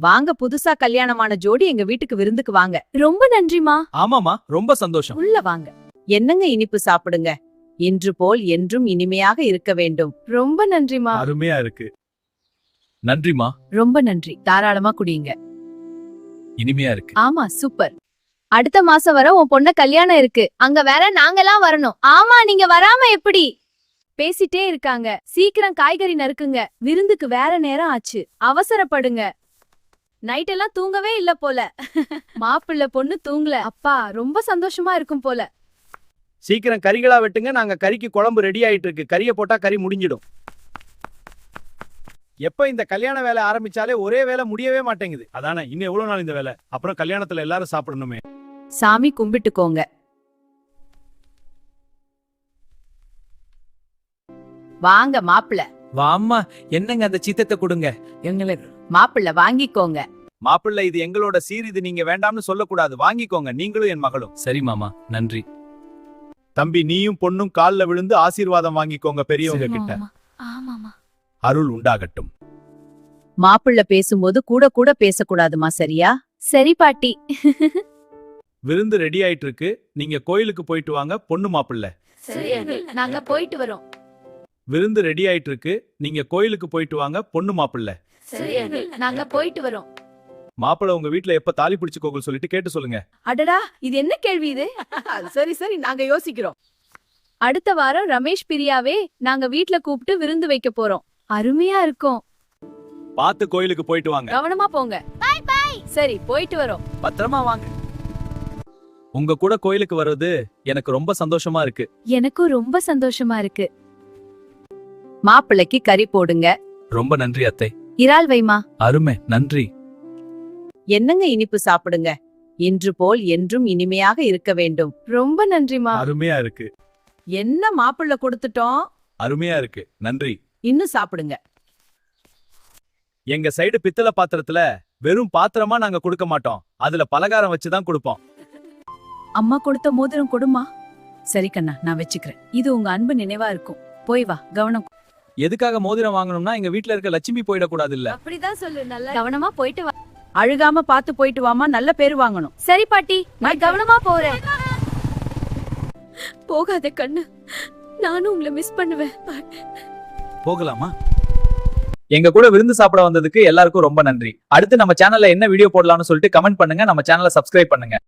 வாங்க, புதுசா கல்யாணமான ஜோடி எங்க வீட்டுக்கு விருந்துக்கு வாங்க. ரொம்ப நன்றிமா. ஆமாமா, ரொம்ப சந்தோஷம். உள்ள வாங்க. என்னங்க இனிப்பு சாப்பிடுங்க. இன்று போல் என்றும் இனிமையாக இருக்க வேண்டும். ரொம்ப நன்றிமா. அருமையா இருக்கு. நன்றிமா. ரொம்ப நன்றி. தாராளமா குடிங்க. இனிமையா இருக்கு. ஆமா, சூப்பர். அடுத்த மாசம் வர உன் பொண்ண கல்யாணம் இருக்கு. அங்க வேற நாங்கெல்லாம் வரணும். ஆமா, நீங்க வராம எப்படி? பேசிட்டே இருக்காங்க. சீக்கிரம் காய்கறி நறுக்குங்க. விருந்துக்கு வேற நேரம் ஆச்சு. அவசரப்படுங்க. நைட் எல்லாம் தூங்கவே இல்ல போல. மாப்பிள்ளை பொண்ணு தூங்கல. அப்பா ரொம்ப சந்தோஷமா இருக்கும் போல. சீக்கிரம் கறிகளா வெட்டுங்க. நாங்க கறிக்கு குழம்பு ரெடி ஆயிட்டு இருக்கு. கறியை போட்டா கறி முடிஞ்சிடும். எப்ப இந்த கல்யாண வேலை ஆரம்பிச்சாலே ஒரே வேலை முடியவே மாட்டேங்குது. அதானே இன்னும் எவ்வளவு நாள் இந்த வேலை? அப்புறம் கல்யாணத்துல எல்லாரும் சாப்பிடணுமே. சாமி கும்பிட்டுக்கோங்க. வாங்க மாப்பிள்ள. வாம்மா, என்னங்க அந்த சீத்தத்தை கொடுங்க. எங்களுக்கு மாப்பிள்ள வாங்கிக்கோங்க. மாப்பிள்ளை, இது எங்களோட சீர். இது நீங்க வேண்டாம்னு சொல்லக்கூடாது. வாங்கிக்கோங்க, நீங்களும் என் மகளும். சரி மாமா, நன்றி. தம்பி, நீயும் பொண்ணும் கால்ல விழுந்து ஆசீர்வாதம் வாங்கிக்கோங்க பெரியவங்க கிட்ட. ஆமாமா. அருள் உண்டாகட்டும். மாப்பிள்ள பேசும்போது கூட கூட பேசக்கூடாதுமா, சரியா? சரி பாட்டி. விருந்து ரெடி ஆயிட்டு இருக்கு. நீங்க கோயிலுக்கு போயிட்டு வாங்க. பொண்ணு மாப்பிள்ளை. நாங்க போயிட்டு வரோம். விருந்து ரெடி ஆயிட்டு இருக்கு. நீங்க கோயிலுக்கு போயிட்டு வாங்க. பொண்ணு மாப்பிள்ளை. நாங்க போயிட்டு வரோம். மாப்பிள்ளை உங்க வீட்ல எப்ப தாலி பிடிச்சு கோகுல் சொல்லிட்டு கேட்டு சொல்லுங்க. அடடா, இது என்ன கேள்வி இது? சரி சரி, நாங்க யோசிக்கிறோம். அடுத்த வாரம் ரமேஷ் பிரியாவே நாங்க வீட்ல கூப்பிட்டு விருந்து வைக்க போறோம். அருமையா இருக்கும். பார்த்து கோயிலுக்கு போயிட்டு வாங்க. கவனமா போங்க. Bye bye. சரி, போயிட்டு வரோம். பத்திரமா வாங்க. உங்க கூட கோயிலுக்கு வர்றது எனக்கு ரொம்ப சந்தோஷமா இருக்கு. எனக்கும் ரொம்ப சந்தோஷமா இருக்கு. மாப்பிள்ளைக்கு கறி போடுங்க. ரொம்ப நன்றி அத்தை. இறால் வைமா. அருமை, நன்றி. என்னங்க இனிப்பு சாப்பிடுங்க. இன்று போல் என்றும் இனிமையாக இருக்க வேண்டும். ரொம்ப நன்றிமா. அருமையா இருக்கு. என்ன மாப்பிள்ள கொடுத்துட்டோம். அருமையா இருக்கு, நன்றி. இன்னும் சாப்பிடுங்க. எங்க சைடு பித்தளை பாத்திரத்துல வெறும் பாத்திரமா நாங்க கொடுக்க மாட்டோம். அதுல பலகாரம் வச்சுதான் கொடுப்போம். அம்மா கொடுத்த மோதிரம் கொடுமா. சரி கண்ணா, நான் வச்சுக்கிறேன். இது உங்க அன்பு நினைவா இருக்கும். போய் வா, கவனம். எதுக்காக மோதிரம் வாங்கணும்னா எங்க வீட்ல இருக்க லட்சுமி போயிடக்கூடாது இல்ல. அப்படிதான் சொல்லு. நல்லா கவனமா போயிட்டு வா. அழுகாம பாத்து போயிட்டு வாமா. நல்ல பேரு வாங்கணும். சரி பாட்டி, நான் கவனமா போறேன். போகாத கண்ணு, நானும் உங்களை மிஸ் பண்ணுவேன். போகலாமா? எங்க கூட விருந்து சாப்பிட வந்ததுக்கு எல்லாருக்கும் ரொம்ப நன்றி. அடுத்து நம்ம சேனல்ல என்ன வீடியோ போடலாம்னு சொல்லிட்டு கமெண்ட் பண்ணுங்க. நம்ம சேனலை சப்ஸ்கிரைப் பண்ணுங்க.